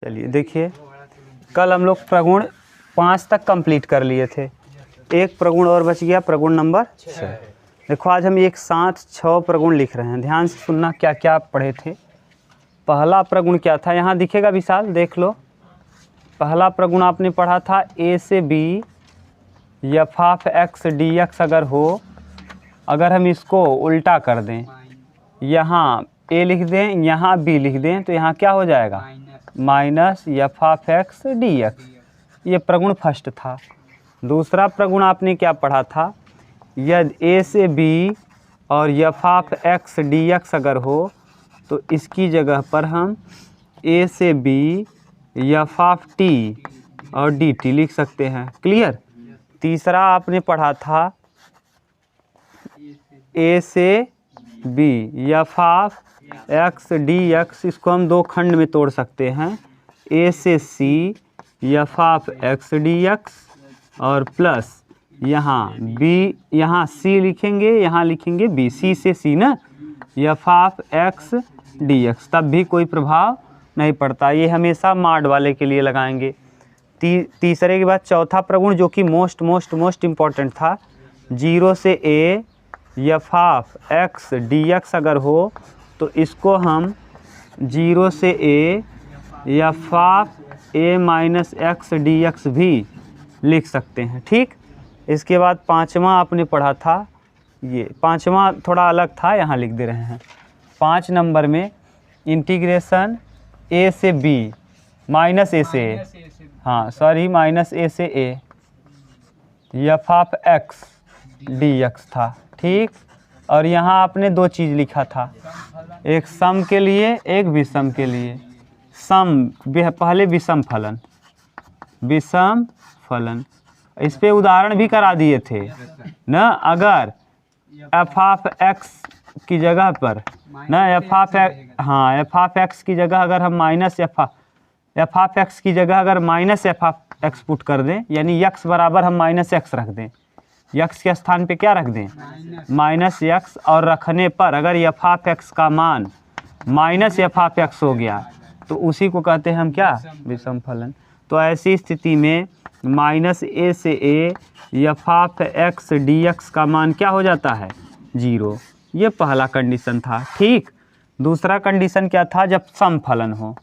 चलिए देखिए, कल हम लोग प्रगुण 5 तक कंप्लीट कर लिए थे। एक प्रगुण और बच गया, प्रगुण नंबर 6। देखो आज हम एक साथ 6 प्रगुण लिख रहे हैं। ध्यान से सुनना क्या क्या पढ़े थे। पहला प्रगुण क्या था, यहाँ दिखेगा विशाल, देख लो। पहला प्रगुण आपने पढ़ा था ए से b f of x d x अगर हो, अगर हम इसको उल्टा कर दें, यहाँ ए लिख दें यहाँ बी लिख दें, तो यहाँ क्या हो जाएगा, minus F of x d x. ये प्रगुण फर्स्ट था। दूसरा प्रगुण आपने क्या पढ़ा था, यदि ए से बी और F of x d x अगर हो, तो इसकी जगह पर हम ए से बी एफ ऑफ टी और डी टी लिख सकते हैं। क्लियर। तीसरा आपने पढ़ा था ए से b f of x d x, इसको हम दो खंड में तोड़ सकते हैं, ए से c f of x d x और प्लस यहाँ बी, यहाँ सी लिखेंगे यहाँ लिखेंगे बी, सी से सी ना, F of x d x, तब भी कोई प्रभाव नहीं पड़ता। ये हमेशा माड वाले के लिए लगाएंगे। तीसरे के बाद चौथा प्रगुण जो कि मोस्ट इम्पॉर्टेंट था, 0 से A F of x d x अगर हो, तो इसको हम 0 से A F of A minus x d x भी लिख सकते हैं। ठीक। इसके बाद पाँचवा आपने पढ़ा था, ये पाँचवा थोड़ा अलग था, यहाँ लिख दे रहे हैं। 5 नंबर में इंटीग्रेशन ए से बी माइनस ए से ए, हाँ सॉरी माइनस ए से A F of x d x था। ठीक। और यहाँ आपने दो चीज़ लिखा था, एक सम के लिए एक विषम के लिए। सम पहले विषम फलन, इस पे उदाहरण भी करा दिए थे ना। अगर एफ ऑफ एक्स की जगह पर ना एफ ऑफ एक्स की जगह अगर हम माइनस एफ ऑफ एक्स की जगह अगर minus F of x put कर दें, यानी एक्स बराबर हम माइनस एक्स रख दें, एक्स के स्थान पे क्या रख दें, माइनस एक्स, और रखने पर अगर एफ ऑफ एक्स का मान माइनस एफ ऑफ एक्स हो गया, तो उसी को कहते हैं हम क्या, विषम फलन। तो ऐसी स्थिति में माइनस ए से A F of x d x का मान क्या हो जाता है, 0। ये पहला कंडीशन था। ठीक। दूसरा कंडीशन क्या था, जब सम फलन हो,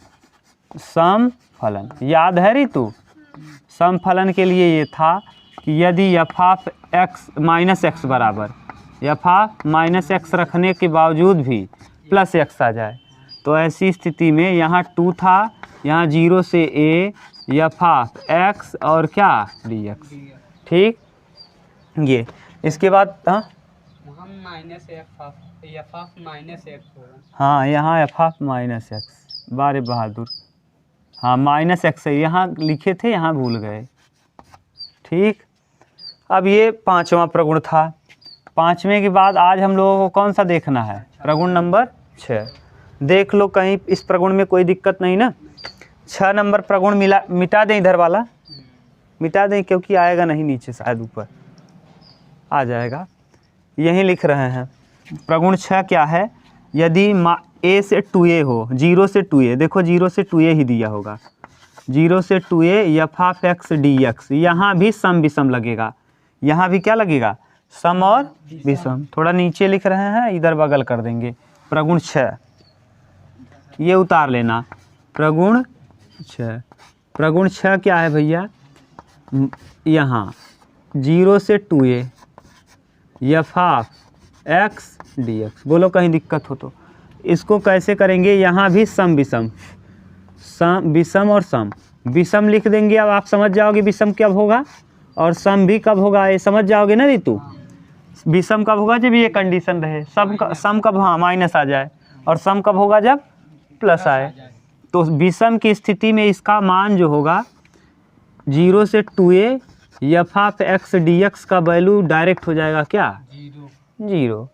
सम फलन याद है ऋतु, सम फलन के लिए ये था कि यदि F of x minus x बराबर एफ ऑफ माइनस एक्स रखने के बावजूद भी प्लस एक्स आ जाए, तो ऐसी स्थिति में यहाँ 2 था, यहाँ 0 से ए एफ ऑफ एक्स और क्या डी एक्स। ठीक। ये इसके बाद minus F of minus x होगा, हाँ यहाँ एफ ऑफ माइनस एक्स, बारे बहादुर, हाँ माइनस एक्स है, यहाँ लिखे थे यहाँ भूल गए। ठीक। अब ये पांचवा प्रगुण था। पांचवें के बाद आज हम लोगों को कौन सा देखना है, प्रगुण नंबर 6। देख लो कहीं इस प्रगुण में कोई दिक्कत नहीं ना। 6 नंबर प्रगुण मिटा दें, इधर वाला मिटा दें क्योंकि आएगा नहीं, नीचे शायद ऊपर आ जाएगा। यहीं लिख रहे हैं प्रगुण 6 क्या है, यदि ए से 2a हो, 0 से 2a, देखो 0 से 2a ही दिया होगा, 0 से 2a F of x d x, यहाँ भी सम विषम लगेगा, यहाँ भी क्या लगेगा, सम और विषम। थोड़ा नीचे लिख रहे हैं, इधर बगल कर देंगे। प्रगुण 6 ये उतार लेना, प्रगुण 6। प्रगुण 6 क्या है भैया, यहाँ 0 से 2a F of x d x, बोलो कहीं दिक्कत हो तो। इसको कैसे करेंगे, यहाँ भी सम विषम, सम विषम और सम, विषम लिख देंगे। अब आप समझ जाओगे विषम कब होगा और सम भी कब होगा, ये समझ जाओगे ना ऋतु। विषम कब होगा, जब ये कंडीशन रहे, सम कब, हाँ माइनस आ जाए, और सम कब होगा, जब प्लस आए। तो विषम की स्थिति में इसका मान जो होगा 0 से 2a F of x d x का वैल्यू डायरेक्ट हो जाएगा क्या, 0।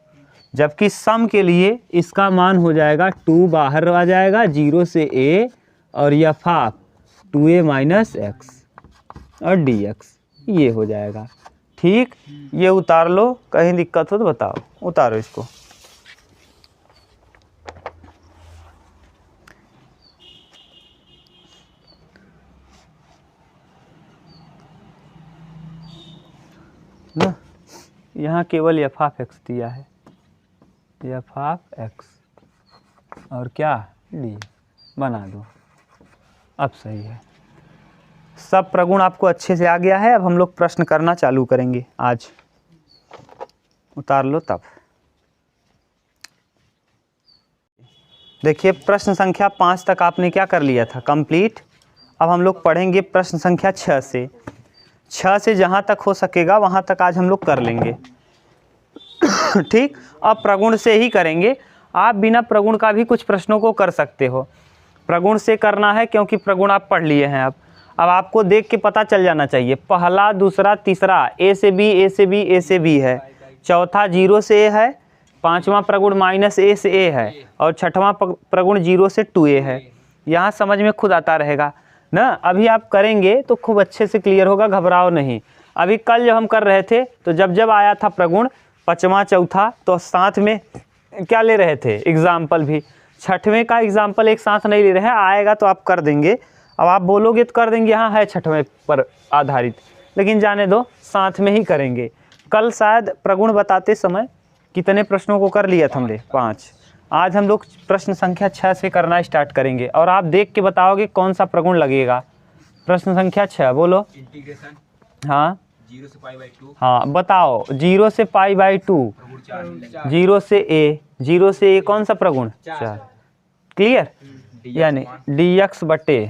जबकि सम के लिए इसका मान हो जाएगा 2 बाहर आ जाएगा, 0 से a और F of 2a minus x और डी एक्स, ये हो जाएगा। ठीक। ये उतार लो, कहीं दिक्कत हो तो बताओ, उतारो इसको। ना, यहाँ केवल एफ ऑफ एक्स दिया है, एफ ऑफ एक्स और क्या डी बना दो। अब सही है, सब प्रगुण आपको अच्छे से आ गया है। अब हम लोग प्रश्न करना चालू करेंगे। आज उतार लो तब। देखिए प्रश्न संख्या 5 तक आपने क्या कर लिया था, कंप्लीट। अब हम लोग पढ़ेंगे प्रश्न संख्या 6 से। 6 से जहाँ तक हो सकेगा वहाँ तक आज हम लोग कर लेंगे। ठीक, अब प्रगुण से ही करेंगे। आप बिना प्रगुण का भी कुछ प्रश्नों को कर सकते हो, प्रगुण से करना है क्योंकि प्रगुण आप पढ़ लिए हैं। अब आपको देख के पता चल जाना चाहिए, पहला दूसरा तीसरा ए से बी, ए से बी, ए से बी है, चौथा 0 से ए है, पांचवा प्रगुण माइनस ए से ए है और छठवां प्रगुण 0 से 2a है। यहाँ समझ में खुद आता रहेगा ना। अभी आप करेंगे तो खूब अच्छे से क्लियर होगा, घबराओ नहीं। अभी कल जब हम कर रहे थे तो जब आया था प्रगुण पांचवा चौथा तो साथ में क्या ले रहे थे, एग्जाम्पल भी। छठवें का एग्जाम्पल एक साथ नहीं ले रहे हैं, आएगा तो आप कर देंगे। अब आप बोलोगे तो कर देंगे, हाँ है छठवें पर आधारित, लेकिन जाने दो, साथ में ही करेंगे। कल शायद प्रगुण बताते समय कितने प्रश्नों को कर लिया था हमने, 5। आज हम लोग प्रश्न संख्या 6 से करना स्टार्ट करेंगे और आप देख के बताओगे कौन सा प्रगुण लगेगा। प्रश्न संख्या 6 बोलो। इंटीग्रेशन हाँ 0 से पाई बाई 2, हाँ बताओ। 0 से पाई बाई 2, 0 से ए, 0 से ए कौन सा प्रगुण, 4। क्लियर, यानी डी एक्स बटे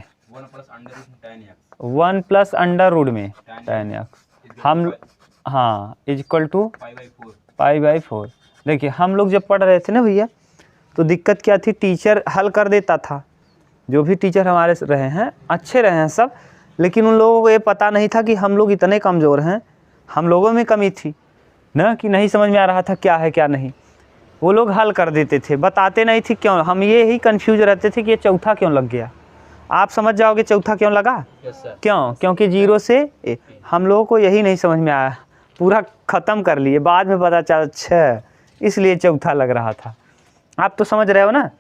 1 प्लस अंडर रूट में tan x हम, हाँ इक्वल टू पाई बाई 4। देखिए हम लोग जब पढ़ रहे थे ना भैया, तो दिक्कत क्या थी, टीचर हल कर देता था। जो भी टीचर हमारे रहे हैं अच्छे रहे हैं सब, लेकिन उन लोगों को ये पता नहीं था कि हम लोग इतने कमज़ोर हैं, हम लोगों में कमी थी ना, कि नहीं समझ में आ रहा था क्या है क्या नहीं। वो लोग हल कर देते थे, बताते नहीं थे क्यों। हम ये ही कन्फ्यूज रहते थे कि ये चौथा क्यों लग गया। आप समझ जाओगे चौथा क्यों लगा। क्यों, क्योंकि 0 से हम लोगों को यही नहीं समझ में आया, पूरा ख़त्म कर लिए, बाद में पता चला अच्छा इसलिए चौथा लग रहा था। आप तो समझ रहे हो ना।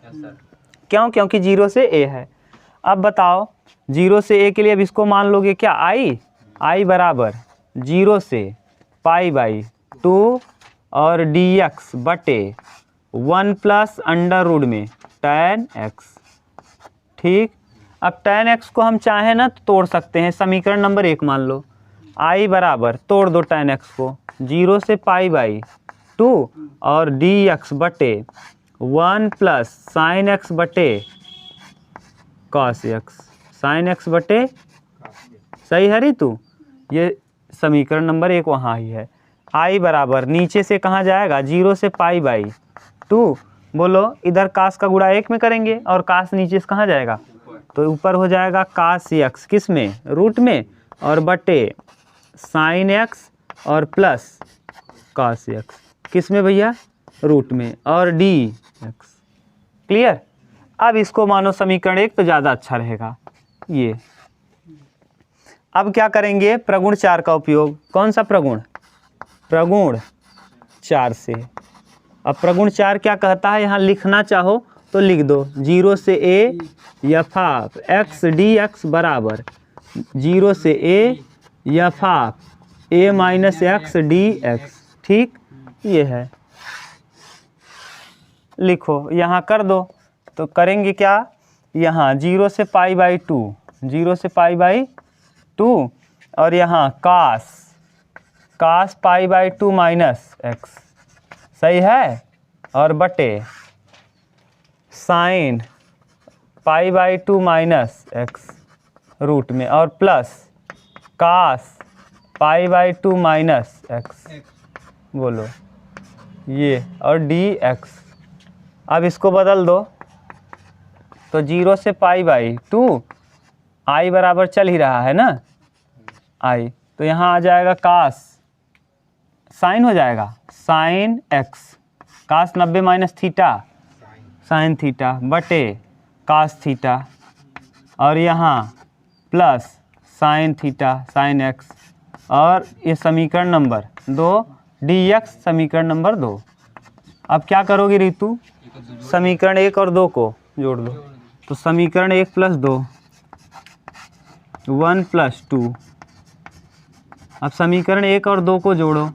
क्यों, क्योंकि 0 से ए है। अब बताओ 0 से ए के लिए अब इसको मान लोगे क्या, आई बराबर 0 से पाई बाई 2 और डी एक्स बटे 1 प्लस अंडर रूट में tan x। ठीक, अब tan x को हम चाहें ना तो तोड़ सकते हैं, समीकरण नंबर 1 मान लो। आई बराबर तोड़ दो tan x को, 0 से पाई बाई 2 और डी एक्स बटे 1 प्लस साइन एक्स बटे कॉस एक्स, साइन एक्स बटे, सही है रीतू, ये समीकरण नंबर 1 वहाँ ही है। आई बराबर नीचे से कहाँ जाएगा, 0 से पाई बाई 2। बोलो इधर कास का गुणा 1 में करेंगे और कास नीचे से कहाँ जाएगा, तो ऊपर हो जाएगा कास एक्स, किस में, रूट में, और बटे साइन एक्स और प्लस कॉस एक्स, किस में भैया, रूट में, और डी एक्स। क्लियर। अब इसको मानो समीकरण 1 तो ज़्यादा अच्छा रहेगा ये। अब क्या करेंगे, प्रगुण 4 का उपयोग। कौन सा प्रगुण, प्रगुण 4 से। अब प्रगुण 4 क्या कहता है, यहाँ लिखना चाहो तो लिख दो, 0 से A F of x d x बराबर 0 से A F of A minus x d x. ठीक, ये है, लिखो यहाँ कर दो। तो करेंगे क्या, यहाँ 0 से पाई बाई 2, 0 से पाई बाई 2 और यहाँ cos pi by 2 minus x, सही है, और बटे sine pi by 2 minus x root में, और plus cos pi by 2 minus x, बोलो ये, और डी एक्स। अब इसको बदल दो तो 0 से पाई बाई 2, आई बराबर चल ही रहा है ना, आई, तो यहाँ आ जाएगा कास, साइन हो जाएगा साइन एक्स, कास 90 माइनस थीटा साइन थीटा बटे कास थीटा, और यहाँ plus sine theta sine x, और ये समीकरण नंबर 2 डी एक्स समीकरण नंबर 2। अब क्या करोगे रीतू, समीकरण 1 और 2 को जोड़ दो, तो समीकरण 1 प्लस 2 1 प्लस 2 अब समीकरण 1 और 2 को जोड़ो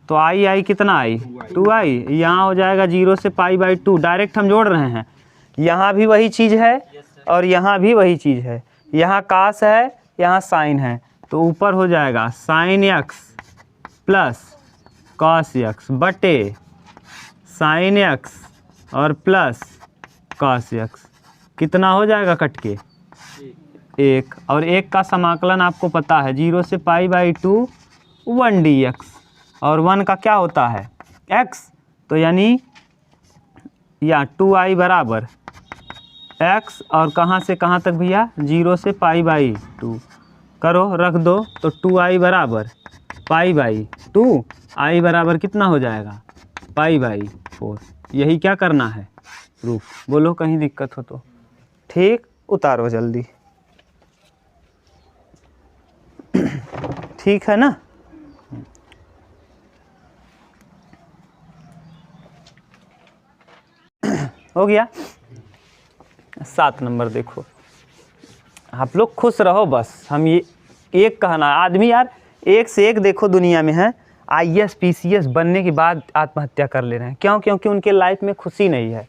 तो आई कितना आई 2i, यहाँ हो जाएगा 0 से π/2। डायरेक्ट हम जोड़ रहे हैं, यहाँ भी वही चीज़ है और यहाँ भी वही चीज़ है, यहाँ कास है यहाँ साइन है, तो ऊपर हो जाएगा sine x plus cos x बटे साइन x और प्लस कॉस x। कितना हो जाएगा कट के 1, और 1 का समाकलन आपको पता है 0 से π/2 1 dx, और 1 का क्या होता है x, तो यानी या 2i बराबर x, और कहाँ से कहाँ तक भैया 0 से π/2 करो रख दो, तो 2i बराबर π/2, i बराबर कितना हो जाएगा π/4। यही क्या करना है प्रूफ, बोलो कहीं दिक्कत हो तो। ठीक, उतारो जल्दी। ठीक है ना। हो गया। 7 नंबर देखो, आप लोग खुश रहो बस, हम ये एक कहना आदमी यार एक से एक देखो दुनिया में है IAS PCS बनने के बाद आत्महत्या कर ले रहे हैं। क्यों? क्योंकि उनके लाइफ में खुशी नहीं है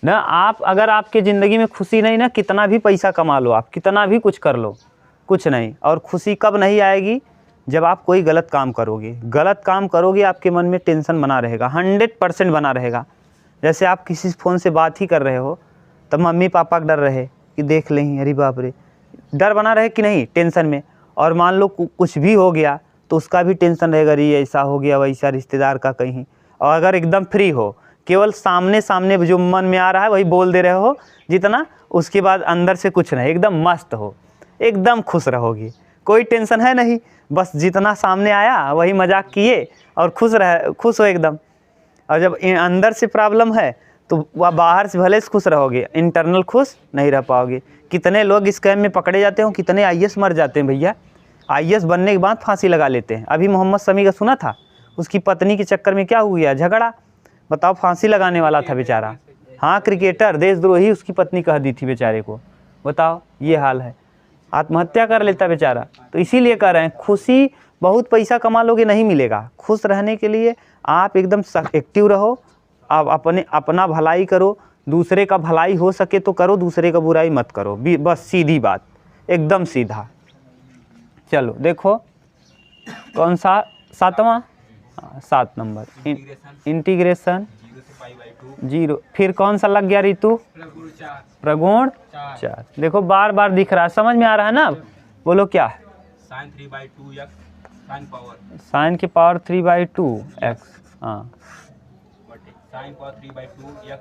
ना। आप अगर आपके ज़िंदगी में खुशी नहीं ना, कितना भी पैसा कमा लो आप, कितना भी कुछ कर लो, कुछ नहीं। और खुशी कब नहीं आएगी, जब आप कोई गलत काम करोगे। गलत काम करोगे आपके मन में टेंशन बना रहेगा, 100% बना रहेगा। जैसे आप किसी फ़ोन से बात ही कर रहे हो तब मम्मी पापा डर रहे कि देख लें, अरे बाप रे, डर बना रहे कि नहीं टेंशन में। और मान लो कुछ भी हो गया तो उसका भी टेंशन रहेगा, अरे ऐसा हो गया वैसा, रिश्तेदार का कहीं। और अगर एकदम फ्री हो, केवल सामने सामने जो मन में आ रहा है वही बोल दे रहे हो जितना, उसके बाद अंदर से कुछ नहीं, एकदम मस्त हो, एकदम खुश रहोगी, कोई टेंशन है नहीं, बस जितना सामने आया वही मजाक किए और खुश हो एकदम। और जब अंदर से प्रॉब्लम है तो वह बाहर से भले से खुश रहोगे, इंटरनल खुश नहीं रह पाओगे। कितने लोग स्कैम में पकड़े जाते हो, कितने IAS मर जाते हैं भैया। IAS बनने के बाद फांसी लगा लेते हैं। अभी मोहम्मद शमी का सुना था, उसकी पत्नी के चक्कर में क्या हो गया, झगड़ा, बताओ, फांसी लगाने वाला था बेचारा। हाँ, क्रिकेटर, देशद्रोही उसकी पत्नी कह दी थी बेचारे को, बताओ ये हाल है, आत्महत्या कर लेता बेचारा। तो इसीलिए कह रहे हैं खुशी बहुत पैसा कमा लोगे नहीं मिलेगा। खुश रहने के लिए आप एकदम एक्टिव रहो, आप अपना भलाई करो, दूसरे का भलाई हो सके तो करो, दूसरे का बुराई मत करो, बस सीधी बात, एकदम सीधा। चलो देखो कौन सा 7वां, 7 नंबर इंटीग्रेशन 0, फिर कौन सा लग गया ऋतु, प्रगुण 4। देखो बार बार दिख रहा है, समझ में आ रहा है ना। बोलो क्या है, साइन 3/2x साइन की पावर 3/2x, हाँ साइन पावर 3/2x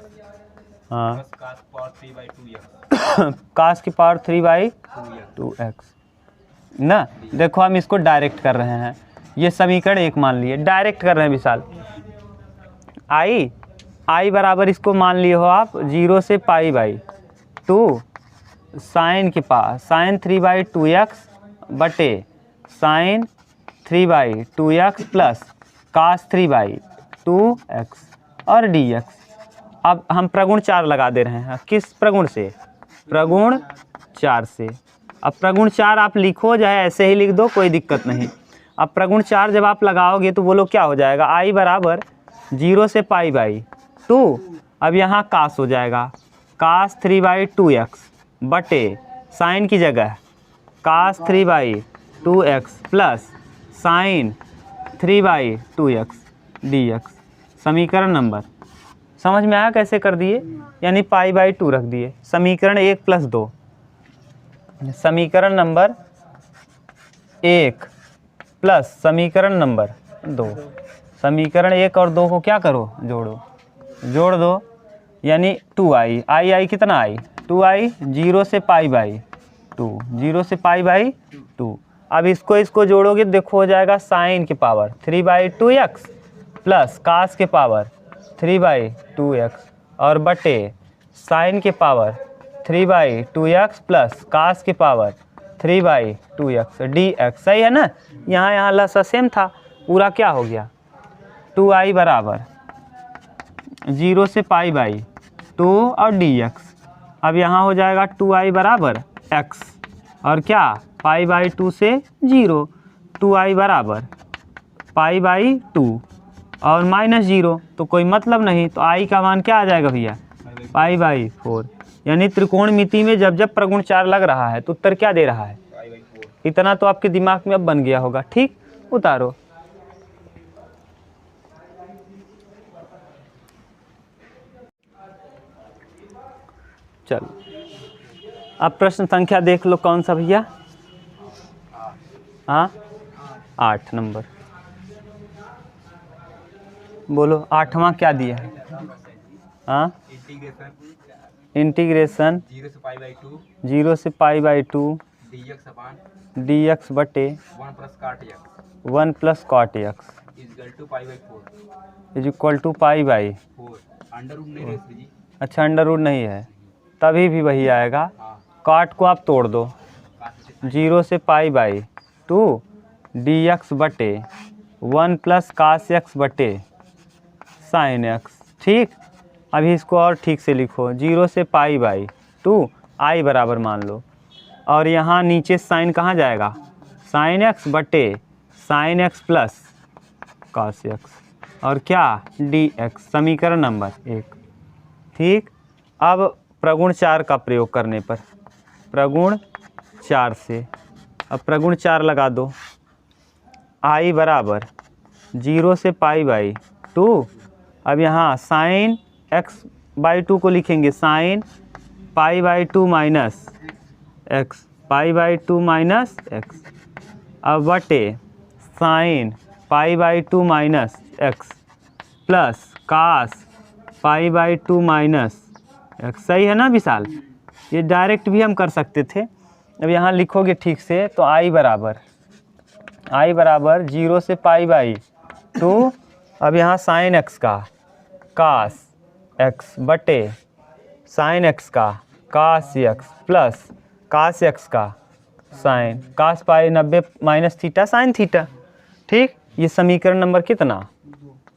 हाँ कास पावर 3/2x कास की पावर 3/2x ना। देखो हम इसको डायरेक्ट कर रहे हैं, ये समीकरण 1 मान लिए, डायरेक्ट कर रहे हैं विशाल। आई बराबर इसको मान लिए हो आप 0 से π/2 साइन के पास साइन 3/2x बटे sign 3/2x plus cos 3/2x और dx। अब हम प्रगुण 4 लगा दे रहे हैं, किस प्रगुण से, प्रगुण 4 से। अब प्रगुण 4 आप लिखो, चाहे ऐसे ही लिख दो, कोई दिक्कत नहीं। अब प्रगुण 4 जब आप लगाओगे तो बोलो क्या हो जाएगा, आई बराबर 0 से π/2, अब यहाँ कास हो जाएगा, कास 3/2x बटे साइन की जगह कास 3/2x plus sign 3/2x dx। समीकरण नंबर समझ में आया कैसे कर दिए, यानी π/2 रख दिए। समीकरण 1 + 2, समीकरण नंबर 1 प्लस समीकरण नंबर 2। समीकरण 1 और 2 को क्या करो, जोड़ दो, यानी 2i, आई कितना आई 2i, 0 से π/2, 0 से π/2। अब इसको जोड़ोगे देखो हो जाएगा साइन की पावर 3/2x प्लस कास के पावर 3/2x और बटे साइन के पावर 3/2x प्लस कास के पावर 3/2x dx। सही है ना, यहाँ लसा सेम था, पूरा क्या हो गया, 2i बराबर 0 से π/2 और dx। अब यहाँ हो जाएगा 2i बराबर x और क्या π/2 से 0, 2i बराबर π/2 और -0, तो कोई मतलब नहीं, तो i का मान क्या आ जाएगा भैया π/4। यानी त्रिकोणमिति में जब जब प्रगुण 4 लग रहा है तो उत्तर क्या दे रहा है, इतना तो आपके दिमाग में अब बन गया होगा। ठीक, उतारो। चलो अब प्रश्न संख्या देख लो, कौन सा भैया, हाँ 8 नंबर। बोलो 8वां क्या दिया है, हाँ इंटीग्रेशन 0 से π/2 dx बटे 1 plus cot x is equal to π/4। अच्छा अंडर रूट नहीं है, तभी भी वही आएगा। cot को आप तोड़ दो, 0 से π/2 dx बटे 1 प्लस cos x बटे sin x। ठीक, अभी इसको और ठीक से लिखो, 0 से π/2 i बराबर मान लो, और यहाँ नीचे साइन कहाँ जाएगा, sin x बटे sin x plus cos x और क्या dx, समीकरण नंबर 1। ठीक, अब प्रगुण 4 का प्रयोग करने पर, प्रगुण 4 से, अब प्रगुण 4 लगा दो, i बराबर 0 से π/2, अब यहाँ साइन x/2 को लिखेंगे sine π/2 minus x, π/2 minus x, अब बटे sine π/2 minus x plus cos π/2 minus x। सही है ना विशाल, ये डायरेक्ट भी हम कर सकते थे। अब यहाँ लिखोगे ठीक से तो i बराबर 0 से π/2, अब यहाँ साइन x का कास x बटे साइन x का कास x प्लस कास x का साइन कास पाई 90 माइनस थीटा साइन थीटा। ठीक, ये समीकरण नंबर कितना,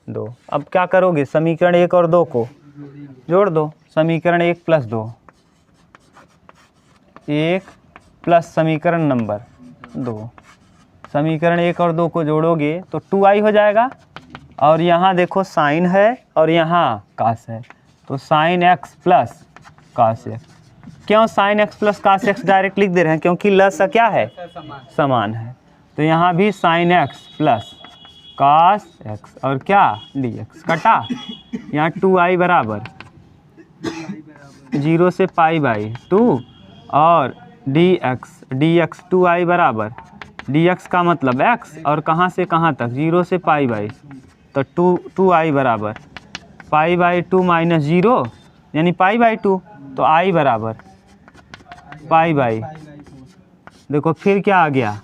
2। अब क्या करोगे, समीकरण 1 और 2 को जोड़ दो, समीकरण 1 प्लस 2, 1 प्लस समीकरण नंबर 2, समीकरण 1 और 2 को जोड़ोगे तो 2i हो जाएगा, और यहाँ देखो साइन है और यहाँ कास है, तो sine x plus cos x। क्यों sine x plus cos x direct लिख दे रहे हैं, क्योंकि लसा क्या है, समान है, तो यहाँ भी sine x plus cos x और क्या dx कटा, यहाँ 2i बराबर 0 से π/2 और dx 2i बराबर dx का मतलब x और कहाँ से कहाँ तक 0 से π/2, तो 2i बराबर π/2 माइनस 0 यानी π/2, तो i बराबर π/, देखो फिर क्या आ गया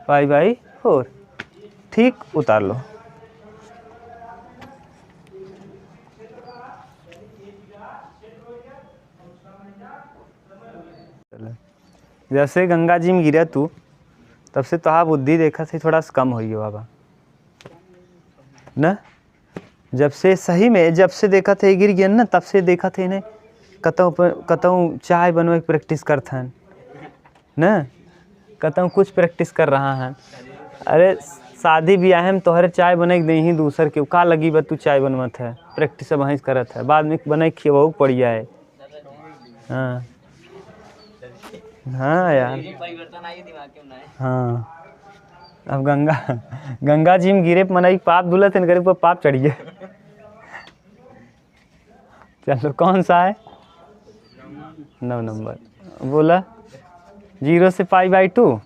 π/4। ठीक, उतार लो। जैसे गंगा जी में गिरा तू, तब से तो बुद्धि देखा थी थोड़ा सा कम हुई हो बाबा ना, जब से सही में जब से देखा थे गिर गया ना, तब से देखा थे इन्हें कतऊ चाय बनवे की प्रैक्टिस करते हैं ना, कतऊ कुछ प्रैक्टिस कर रहा है। अरे शादी ब्याह में तोहरे चाय बने नहीं दूसर के का लगी बा, तू चाय बनवत है, प्रैक्टिस वहीं करत है, बाद में बने खियाऊ पड़िया है। हाँ हाँ यार, हाँ अब गंगा जी में गिरे मनाई पाप धुलत है, गरीब पर पाप चढ़िए। चलो कौन सा है, 9 नंबर बोला, 0 से π/2,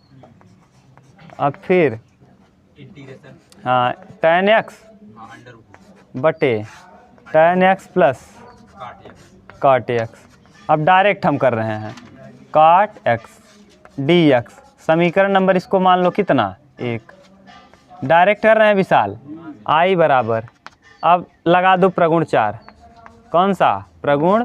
अब फिर हाँ tan x बटे tan x plus cot x। अब डायरेक्ट हम कर रहे हैं cot x dx, समीकरण नंबर इसको मान लो कितना, 1, डायरेक्ट कर रहे हैं विशाल। i बराबर, अब लगा दो प्रगुण 4, कौन सा प्रगुण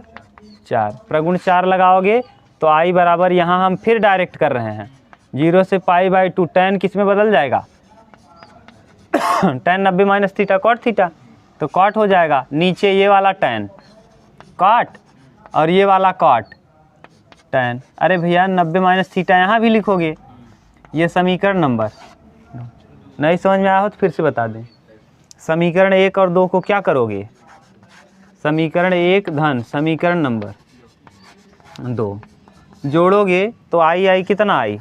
4, प्रगुण 4 लगाओगे तो i बराबर, यहाँ हम फिर डायरेक्ट कर रहे हैं 0 से π/2, tan किस में बदल जाएगा tan 90 minus theta cot theta, तो कॉट हो जाएगा, नीचे ये वाला tan कॉट और ये वाला कॉट tan। अरे भैया 90 माइनस थीटा यहाँ भी लिखोगे, ये समीकरण नंबर नहीं समझ में आया हो तो फिर से बता दें। समीकरण 1 और 2 को क्या करोगे? समीकरण 1 धन समीकरण नंबर 2 जोड़ोगे तो आई कितना आई,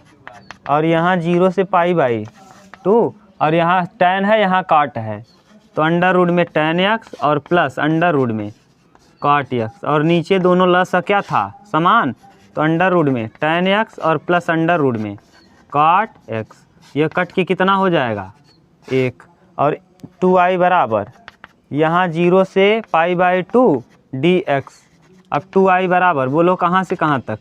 और यहाँ 0 से π/2, और यहाँ tan है, यहाँ काट है, तो अंडर रूट में tan x और प्लस अंडर रूट में काट x, और नीचे दोनों लसा क्या था? समान, तो अंडर रूट में tan x और प्लस अंडर रूट में काट x। यह कट के कितना हो जाएगा? 1, और 2i बराबर यहाँ 0 से π/2 dx। अब 2i बराबर बोलो कहाँ से कहाँ तक?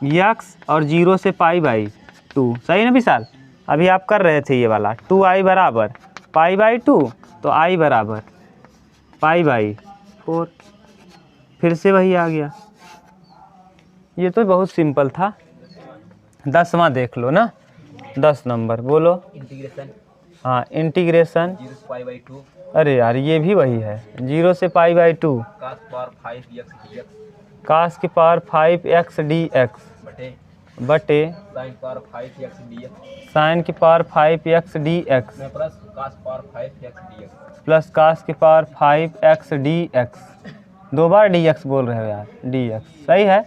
x, और 0 से π/2, सही ना विशाल? अभी आप कर रहे थे ये वाला। 2i बराबर π/2, तो i बराबर π/4। फिर से वही आ गया। ये तो बहुत सिंपल था। 10वां देख लो ना, 10 नंबर बोलो। इंटीग्रेशन हाँ, इंटीग्रेशन 0 से π/2 अरे यार ये भी वही है, 0 से π/2 cos power 5x dx cos की पावर 5x dx बटे sin power 5x dx sin की पावर 5x dx में plus cos power 5x dx plus cos की पावर 5x dx। 2 बार dx बोल रहे हो यार, dx सही है।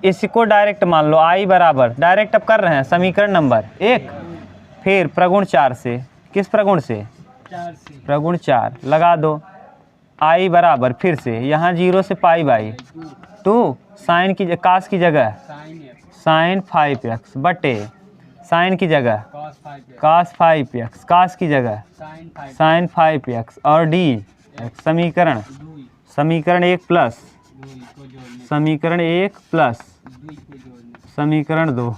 इसको डायरेक्ट मान लो, i बराबर डायरेक्ट अब कर रहे हैं समीकरण नंबर 1, फिर प्रगुण 4 से। किस प्रगुण से? 4 से प्रगुण 4 लगा दो। i बराबर फिर से यहाँ 0 से π/2 साइन की कास की जगह sin x साइन 5x बटे साइन की जगह cos 5x कास 5x, कास की जगह sin 5 साइन 5x, और dx। समीकरण 2 समीकरण 1 प्लस 2 को जोड़ने समीकरण 1 प्लस 2 को जोड़ने समीकरण 2।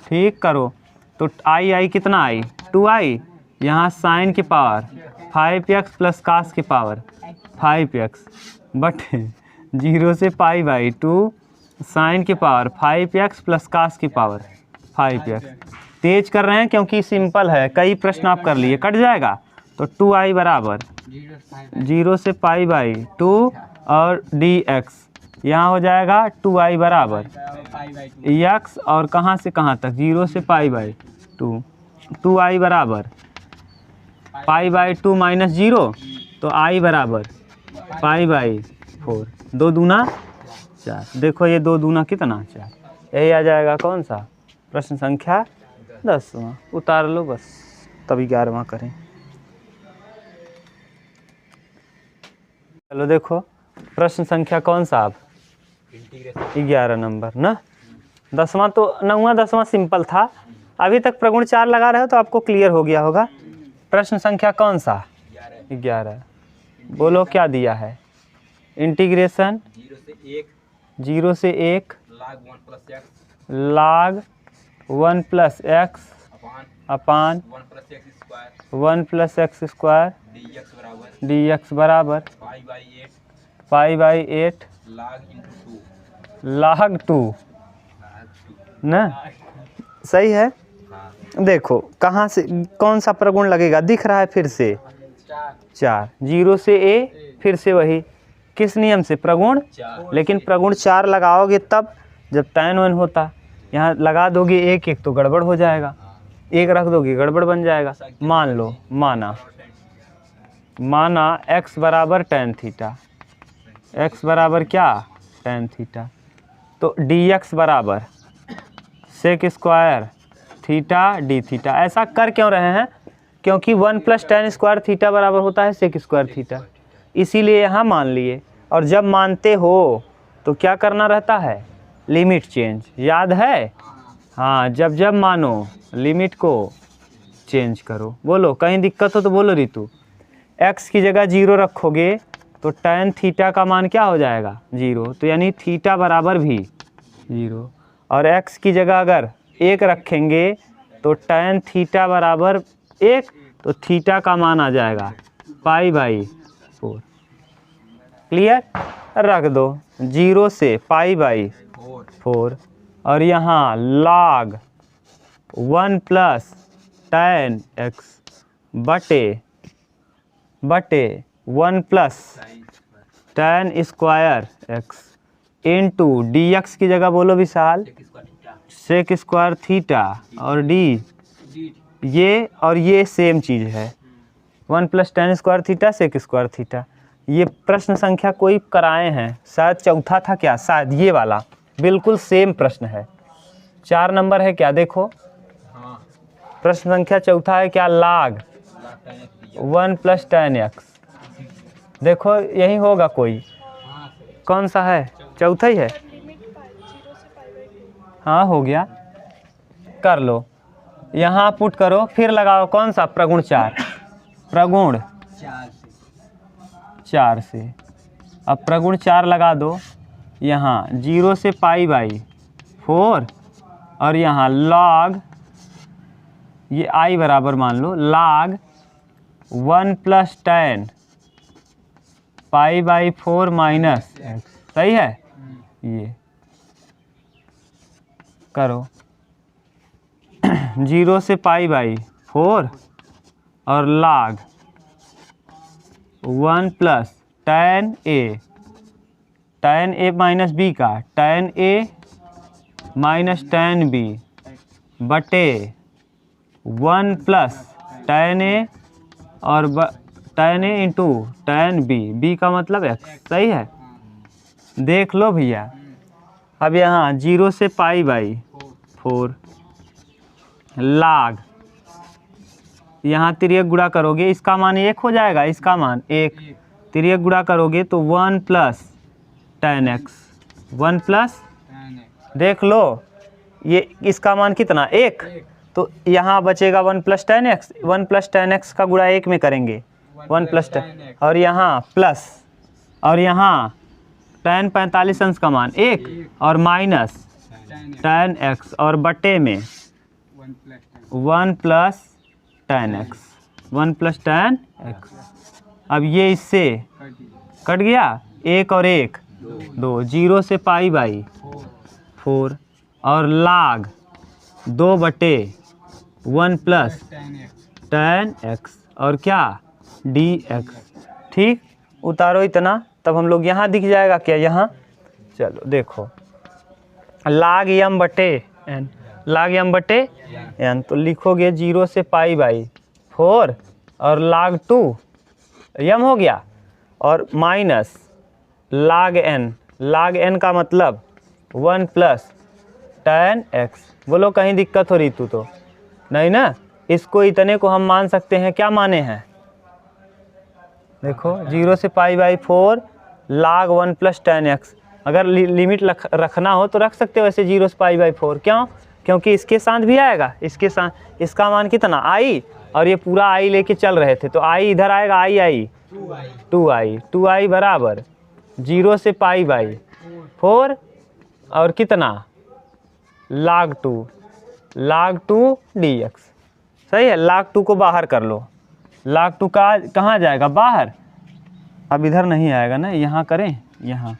ठीक करो तो आई कितना आई? 2i, यहाँ साइन की पावर 5x प्लस कास की पावर 5x बटे 0 से π/2 साइन की पावर 5x प्लस कास की पावर 5x। तेज कर रहे हैं क्योंकि सिंपल है, कई प्रश्न आप कर लिए, कट जाएगा। तो 2i बराबर 0 से π/2 और dx, यहाँ हो जाएगा 2i बराबर x, और कहाँ से कहाँ तक? 0 से π/2। 2i बराबर π/2 माइनस 0, तो i बराबर π/4। 2 दूना 4। देखो ये 2 दूना कितना? 4। यही आ जाएगा कौन सा? प्रश्न संख्या 10वां। उतार लो बस, तब 11वां करें। चलो देखो प्रश्न संख्या कौन सा? अब 11 नंबर ना। 10वां तो 9वां 10वां सिंपल था। अभी तक प्रगुण 4 लगा रहे हो तो आपको क्लियर हो गया होगा। प्रश्न संख्या कौन सा? 11। बोलो क्या दिया है? इंटीग्रेशन 0 से 1 log 1 प्लस x अपान 1 प्लस x स्क्वायर dx बराबर π/8 log 2 ना। सही है। देखो कहाँ से कौन सा प्रगुण लगेगा? दिख रहा है फिर से 4। 0 से a, फिर से वही किस नियम से? प्रगुण। लेकिन प्रगुण 4 लगाओगे तब जब tan 1 होता। यहाँ लगा दोगे 1 1 तो गड़बड़ हो जाएगा, 1 रख दोगे गड़बड़ बन जाएगा। मान लो, माना x बराबर tan थीटा, x बराबर क्या? tan theta. तो dx बराबर sec square theta d theta. ऐसा कर क्यों रहे हैं? क्योंकि 1 प्लस tan स्क्वायर थीटा बराबर होता है सेक स्क्वायर थीटा, इसीलिए यहाँ मान लिए। और जब मानते हो तो क्या करना रहता है? लिमिट चेंज, याद है? हाँ, जब मानो लिमिट को चेंज करो। बोलो कहीं दिक्कत हो तो बोलो रितु। x की जगह 0 रखोगे तो tan थीटा का मान क्या हो जाएगा? 0, तो यानी थीटा बराबर भी 0। और x की जगह अगर 1 रखेंगे तो tan थीटा बराबर 1, तो थीटा का मान आ जाएगा π/4। क्लियर? रख दो 0 से π/4, और यहाँ log 1 प्लस tan x बटे 1 plus tan square x into dx की जगह बोलो विशाल सेक स्क्वायर थीटा और ये और ये सेम चीज़ है, 1 + tan square theta sec square theta. ये प्रश्न संख्या कोई कराए हैं, शायद चौथा था क्या, शायद ये वाला बिल्कुल सेम प्रश्न है। 4 नंबर है क्या, देखो हाँ प्रश्न संख्या चौथा है क्या, लाग 1 + tan x। देखो यही होगा कोई, हाँ कौन सा है, चौथा ही है। हाँ हो गया, कर लो, यहाँ पुट करो, फिर लगाओ कौन सा, प्रगुण 4, प्रगुण 4 से। अब प्रगुण 4 लगा दो, यहाँ 0 से π/4 और यहाँ log, ये i बराबर मान लो log 1 + tan π/4 - x, सही है। ये करो 0 से π/4 और log 1 + tan a - b का tan a - tan b बटे 1 + tan a और tan a × tan b का मतलब x, सही है। देख लो भैया, अब यहाँ 0 से π/4 log, यहाँ तिर्यक गुणा करोगे, इसका मान 1 हो जाएगा, इसका मान 1, तिर्यक गुणा करोगे तो 1 + tan x, 1 + देख लो, ये इसका मान कितना, 1, तो यहाँ बचेगा 1 + tan x, 1 + tan x का गुणा 1 में करेंगे, 1 + tan, और यहाँ प्लस, और यहाँ tan 45 अंश का मान 1 और माइनस tan x और बटे में 1 + tan x, 1 + tan x। अब ये इससे कट गया, 1 और 1 2, 0 से π/4 और log 2/1 + tan x और क्या, dx। ठीक, उतारो इतना, तब हम लोग यहाँ दिख जाएगा क्या, यहाँ चलो देखो log m/n, log m/n, तो लिखोगे 0 से π/4 और log 2 m हो गया और माइनस log n का मतलब 1 + tan x। बोलो कहीं दिक्कत हो रही तो नहीं ना, इसको इतने को हम मान सकते हैं, क्या माने हैं, देखो 0 से π/4 log 1 + tan x। अगर लिमिट रखना हो तो रख सकते हो वैसे 0 से π/4, क्यों, क्योंकि इसके साथ भी आएगा, इसके साथ, इसका मान कितना i, और ये पूरा i लेके चल रहे थे, तो i इधर आएगा, i 2i बराबर 0 से π/4 और कितना log 2 dx, सही है। log 2 को बाहर कर लो, log 2 का कहाँ जाएगा, बाहर, अब इधर नहीं आएगा ना, यहाँ करें, यहाँ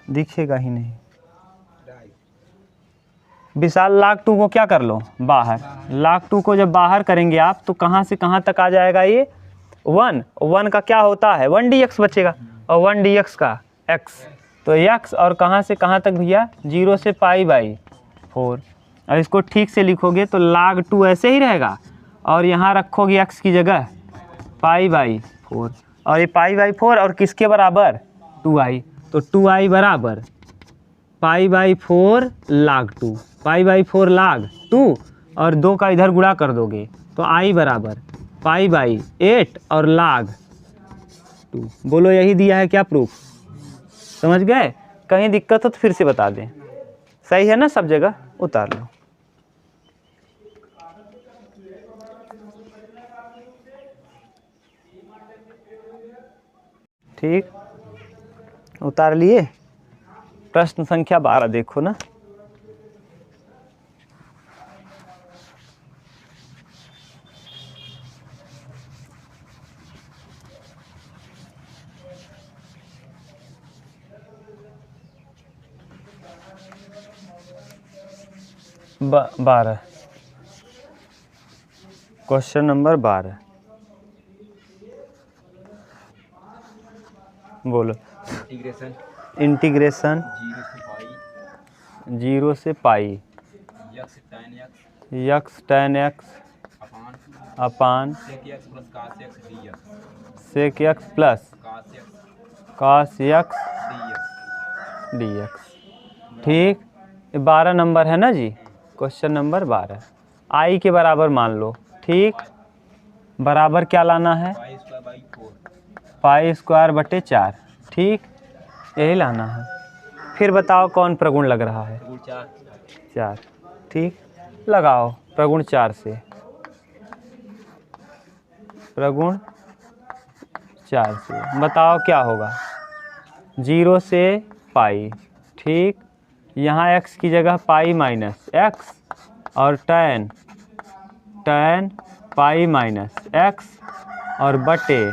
दिखेगा ही नहीं। विशाल log 2 को क्या कर लो, बाहर, log 2 को जब बाहर करेंगे आप तो कहाँ से कहाँ तक आ जाएगा, ये 1 का क्या होता है, 1 dx बचेगा, और 1 dx का x, तो x और कहाँ से कहाँ तक भैया, 0 से π/4। और इसको ठीक से लिखोगे तो log 2 ऐसे ही रहेगा, और यहाँ रखोगे x की जगह π/4, और ये π/4 और किसके बराबर, 2i, तो 2i बराबर π/4 log 2, π/4 log 2, और 2 का इधर गुणा कर दोगे तो i बराबर π/8 और log 2। बोलो यही दिया है क्या प्रूफ, समझ गए, कहीं दिक्कत हो तो फिर से बता दें, सही है ना, सब जगह उतार लो। ठीक, उतार लिए। प्रश्न संख्या 12 देखो ना, बारह, क्वेश्चन नंबर 12, बोलो। इंटीग्रेशन 0 से pi x tan x upon sec x plus cos x d x sec x plus cos x cos x d x dx। ठीक, ये 12 नंबर है ना जी, क्वेश्चन नंबर 12। आई के बराबर मान लो। ठीक, बराबर क्या लाना है? Y square by 4 pi square बटे 4। ठीक, यही लाना है। फिर बताओ कौन प्रगुण लग रहा है? गुण 4 4। ठीक, लगाओ प्रगुण 4 से, प्रगुण 4 से बताओ क्या होगा? 0 से पाई। ठीक, यहाँ x की जगह पाई माइनस एक्स और tan पाई माइनस एक्स और बटे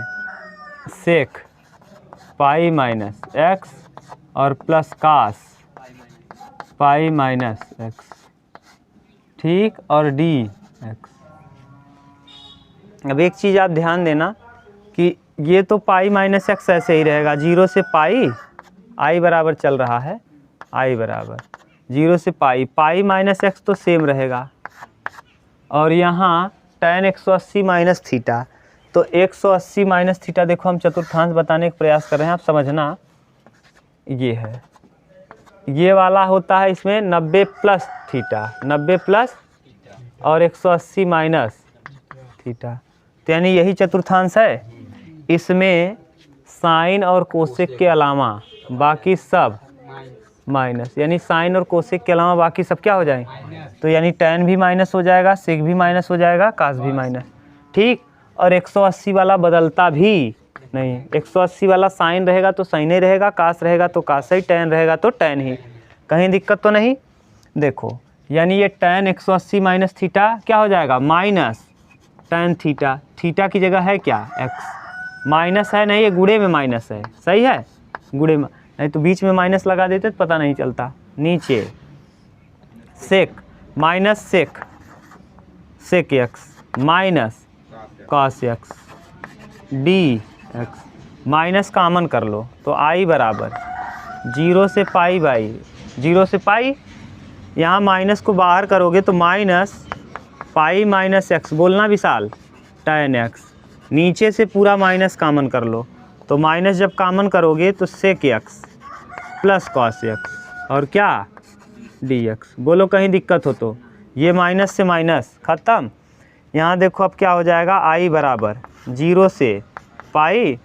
सेक पाई माइनस एक्स और plus cos pi minus x. ठीक, और डी एक्स। अब एक चीज़ आप ध्यान देना कि ये तो पाई माइनस एक्स ऐसे ही रहेगा। 0 से पाई, आई बराबर चल रहा है, आई बराबर 0 से पाई, पाई माइनस एक्स तो सेम रहेगा। और यहाँ tan 180 माइनस थीटा, तो 180 माइनस थीटा देखो हम चतुर्थांश बताने का प्रयास कर रहे हैं, आप समझना। ये है, ये वाला होता है इसमें 90 प्लस थीटा, 90 प्लस और 180 माइनस थीटा, तो यानी यही चतुर्थांश है। इसमें साइन और कोसेक के अलावा बाकी सब माइनस, यानी साइन और कोसेक के अलावा बाकी सब क्या हो जाए? तो यानी tan भी माइनस हो जाएगा, सेक भी माइनस हो जाएगा, कास भी माइनस। ठीक, और 180 वाला बदलता भी नहीं, 180 वाला साइन रहेगा तो साइन ही रहेगा, कास रहेगा तो कास ही, tan रहेगा तो tan ही। कहीं दिक्कत तो नहीं? देखो, यानी ये tan 180 माइनस थीटा क्या हो जाएगा? माइनस tan थीटा, थीटा की जगह है क्या? x। माइनस है नहीं, ये गुणे में माइनस है, सही है, गुणे में, नहीं तो बीच में माइनस लगा देते तो पता नहीं चलता। नीचे sec minus sec, sec x minus cos x d x, minus common कर लो तो आई बराबर 0 से पाई बाई 0 से पाई, यहाँ माइनस को बाहर करोगे तो माइनस पाई माइनस एक्स, बोलना विशाल, tan एक्स। नीचे से पूरा माइनस कामन कर लो तो माइनस जब कामन करोगे तो sec x plus cos x और क्या? D x. बोलो कहीं दिक्कत हो तो? ये माइनस से माइनस ख़त्म। यहाँ देखो अब क्या हो जाएगा? आई बराबर 0 से पाई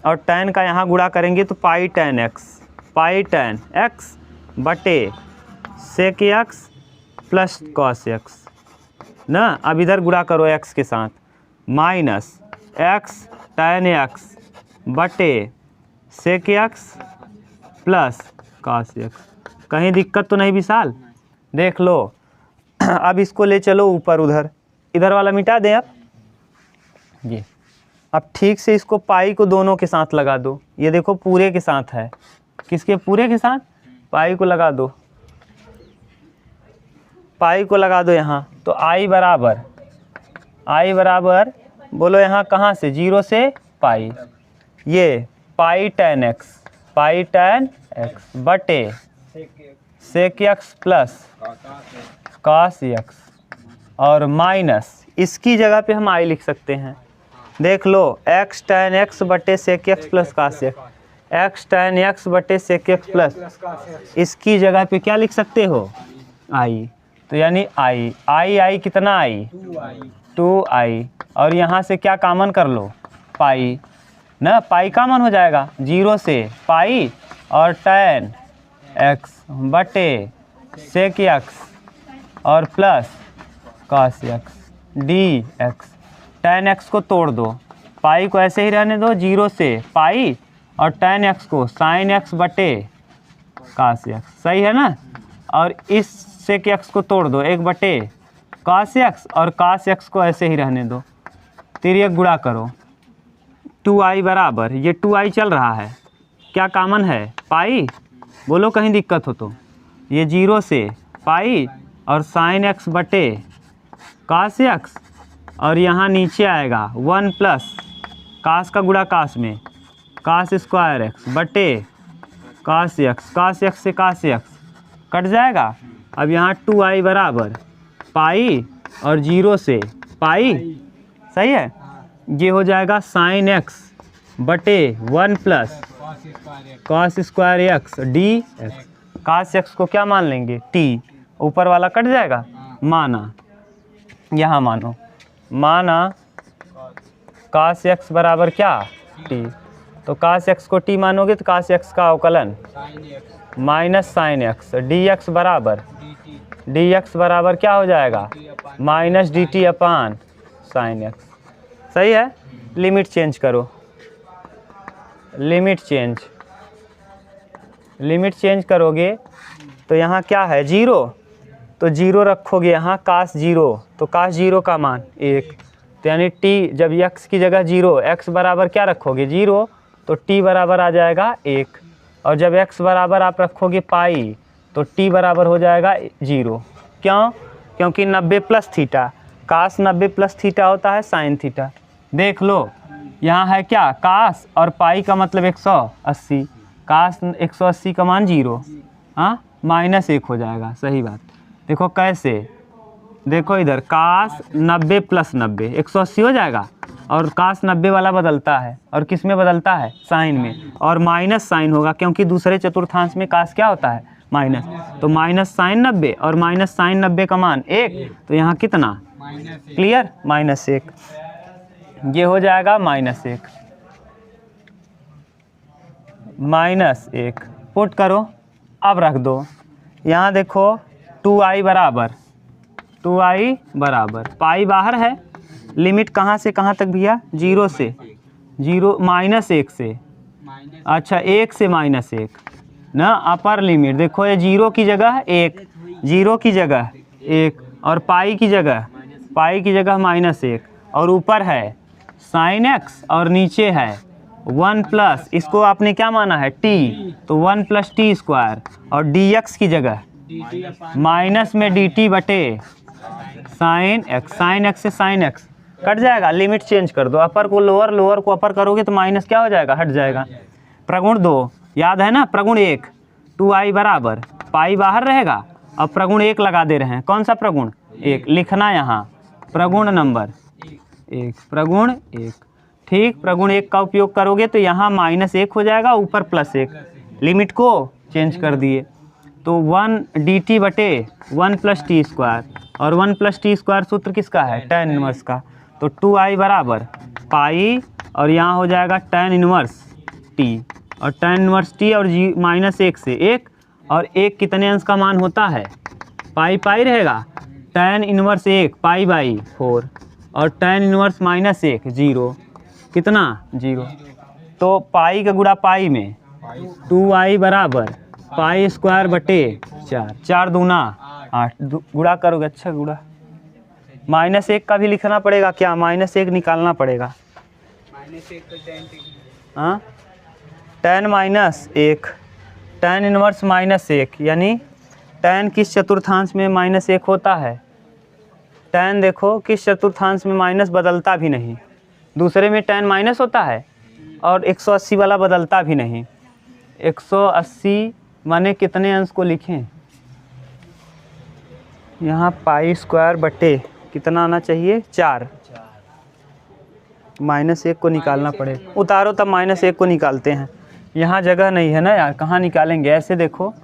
और tan का यहाँ गुणा करेंगे तो पाई tan एक्स बटे sec x plus cos x ना। अब इधर गुणा करो x के साथ, माइनस एक्स tan एक्स बटे sec x plus cos x. कहीं दिक्कत तो नहीं विशाल? देख लो। अब इसको ले चलो ऊपर, उधर इधर वाला मिटा दें अब ये। अब ठीक से इसको पाई को दोनों के साथ लगा दो, ये देखो पूरे के साथ है। किसके पूरे के साथ? पाई को लगा दो, पाई को लगा दो यहाँ, तो आई बराबर बोलो यहाँ कहाँ से? 0 से पाई, ये पाई tan एक्स बटे sec x plus cos x और माइनस, इसकी जगह पे हम आई लिख सकते हैं। देख लो, x tan एक्स बटे sec x plus cos x, x tan x बटे सेक एक्स प्लस, इसकी जगह पे क्या लिख सकते हो? आई। तो यानी आई कितना आई? 2i। और यहाँ से क्या कामन कर लो? पाई ना, पाई कामन हो जाएगा। 0 से पाई और tan एक्स बटे सेक एक्स और plus cos x d x. tan x को तोड़ दो, पाई को ऐसे ही रहने दो, 0 से पाई और tan एक्स को साइन एक्स बटे कॉस एक्स, सही है ना। और इस सेक एक्स को तोड़ दो, 1 बटे कॉस एक्स और कॉस एक्स को ऐसे ही रहने दो, तिर्यक गुणा करो। 2i बराबर, ये 2i चल रहा है, क्या कामन है? पाई। बोलो कहीं दिक्कत हो तो? ये 0 से पाई और साइन एक्स बटे कॉस एक्स और यहाँ नीचे आएगा 1 प्लस कास का गुणा कास में, कास स्क्वायर एक्स बटे कास एक्स से कास एक्स कट जाएगा। अब यहाँ 2i बराबर पाई और 0 से पाई, सही है। ये हो जाएगा साइन एक्स बटे 1 plus cos square x d x. Cos x को क्या मान लेंगे, टी, ऊपर वाला कट जाएगा, माना, यहाँ माना कॉस एक्स बराबर क्या, टी। तो कॉस एक्स को टी मानोगे तो कॉस एक्स का अवकलन minus sine x d x बराबर क्या हो जाएगा, minus D T upon sine x. सही है। लिमिट चेंज करो, लिमिट चेंज करोगे तो यहाँ क्या है, जीरो, तो जीरो रखोगे यहाँ, कास जीरो, तो कास जीरो का मान 1, तो यानी टी, जब x की जगह जीरो, x बराबर क्या रखोगे, जीरो, तो t बराबर आ जाएगा 1, और जब x बराबर आप रखोगे पाई तो t बराबर हो जाएगा 0। क्यों, क्योंकि 90 प्लस थीटा, कास 90 प्लस थीटा होता है साइन थीटा। देख लो यहाँ है क्या, कास और पाई का मतलब 180, कास 180 का मान 0, हाँ, -1 हो जाएगा। सही बात। देखो कैसे, देखो इधर कास 90 प्लस 90 180 हो जाएगा, और कास 90 वाला बदलता है, और किस में बदलता है, साइन में, और माइनस साइन होगा क्योंकि दूसरे चतुर्थांश में कास क्या होता है, माइनस, तो माइनस साइन 90 और माइनस साइन 90 का मान 1, तो यहाँ कितना, क्लियर, -1। ये हो जाएगा -1 पुट करो। अब रख दो यहाँ, देखो 2i बराबर पाई बाहर है, लिमिट कहाँ से कहाँ तक भैया, 0 से -1 से, अच्छा 1 से -1 ना, अपर लिमिट देखो, ये 0 की जगह 1, 0 की जगह 1, और पाई की जगह -1, और ऊपर है साइन एक्स और नीचे है 1 प्लस, इसको आपने क्या माना है, t, तो 1 प्लस टी स्क्वायर, और dx की जगह माइनस में dt बटे साइन एक्स से साइन एक्स कट जाएगा। लिमिट चेंज कर दो, अपर को लोअर, लोअर को अपर करोगे तो माइनस क्या हो जाएगा, हट जाएगा। प्रगुण 2 याद है ना, प्रगुण 1 2i बराबर पाई बाहर रहेगा, अब प्रगुण 1 लगा दे रहे हैं, कौन सा प्रगुण 1 लिखना, यहाँ प्रगुण नंबर 1, प्रगुण 1, ठीक। प्रगुण 1 का उपयोग करोगे तो यहाँ -1 हो जाएगा, ऊपर +1, लिमिट को चेंज कर दिए, तो 1 dt बटे 1 प्लस टी स्क्वायर, और 1 प्लस टी स्क्वायर सूत्र किसका है, tan इनवर्स का, तो 2i बराबर पाई, और यहाँ हो जाएगा tan इनवर्स t, और tan इनवर्स t और -1 से 1, और 1 कितने अंश का मान होता है, पाई रहेगा, tan इनवर्स 1 पाई/4, और tan इनवर्स -1 0, कितना 0, तो पाई का गुणा पाई में 2i बराबर पाई स्क्वायर बटे 4, 4 दूना 8, गुणा करोगे, अच्छा गुणा, -1 का भी लिखना पड़ेगा क्या, -1 निकालना पड़ेगा, हाँ, tan -1, tan इनवर्स -1, यानी tan किस चतुर्थांश में -1 होता है, tan देखो किस चतुर्थांश में माइनस बदलता भी नहीं, दूसरे में tan माइनस होता है, और 180 वाला बदलता भी नहीं। 180 माने कितने अंश को लिखें, यहाँ पाई स्क्वायर बटे कितना आना चाहिए, 4, -1 को निकालना पड़ेगा, उतारो तब -1 को निकालते हैं, यहाँ जगह नहीं है ना यार, कहाँ निकालेंगे, ऐसे देखो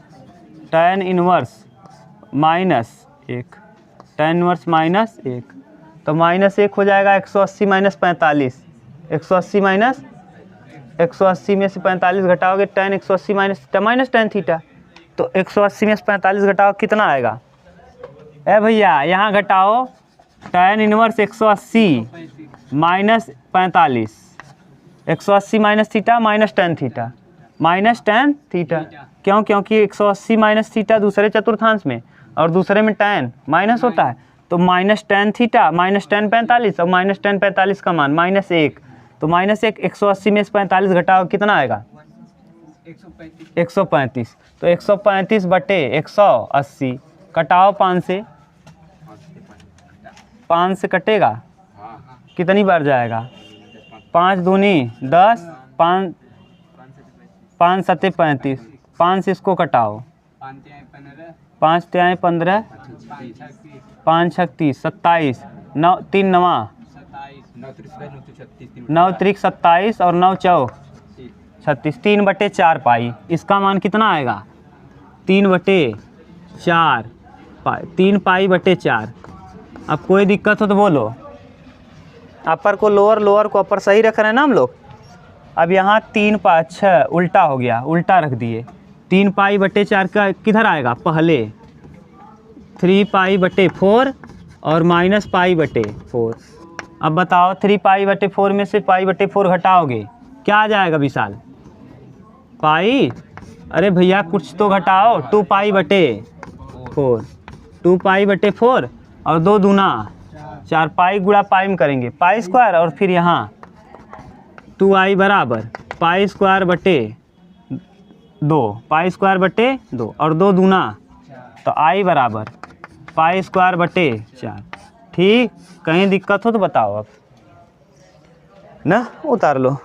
tan इनवर्स -1, tan इनवर्स -1, तो -1 हो जाएगा 180 - 45, 180 में से 45 घटाओगे, tan 180 माइनस tan थीटा, तो 180 में से 45 घटाओ कितना आएगा, ए भैया यहाँ घटाओ, tan inverse 180 minus 45, 180 minus theta minus tan theta, क्यों, क्योंकि 180 माइनस थीटा दूसरे चतुर्थांश में, और दूसरे में tan माइनस होता है, तो -tan थीटा माइनस tan 45, और -tan 45 का मान -1, तो -1 180 में से 45 घटाओ कितना आएगा, 135, तो 135 बटे 180 कटाओ 5 से कटेगा, कितनी बार जाएगा, 5 दूनी 10, 5 7 35, 5 से इसको कटाओ, 5 तिहाई 15, 5 छक 30, 27, 9 3 9 27 9 त्रिक 27 और 9 चौ 36 3/4 पाई। इसका मान कितना आएगा 3/4 पाई 3 पाई/4। अब कोई दिक्कत हो तो बोलो। अपर को लोअर, लोअर को अपर, सही रख रहे हैं ना हम लोग। अब यहाँ 3 5 6 उल्टा हो गया, उल्टा रख दिए। 3 पाई/4 का किधर आएगा पहले 3 पाई/4 और माइनस पाई/4। अब बताओ 3 पाई/4 में से पाई/4 घटाओगे क्या आ जाएगा विशाल पाई। अरे भैया कुछ तो घटाओ 2 पाई/4 2 पाई/4 और 2 दूना 4 पाई गुणा पाई में करेंगे पाई स्क्वायर और फिर यहाँ 2i बराबर पाई स्क्वायर बटे 2 पाई स्क्वायर बटे 2 और 2 दूना तो i बराबर पाई स्क्वायर बटे 4। ठीक, कहीं दिक्कत हो तो बताओ अब ना, उतार लो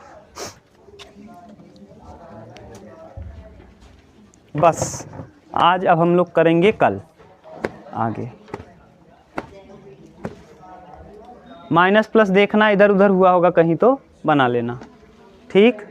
बस। आज अब हम लोग करेंगे कल आगे। माइनस प्लस देखना इधर उधर हुआ होगा कहीं तो बना लेना। ठीक।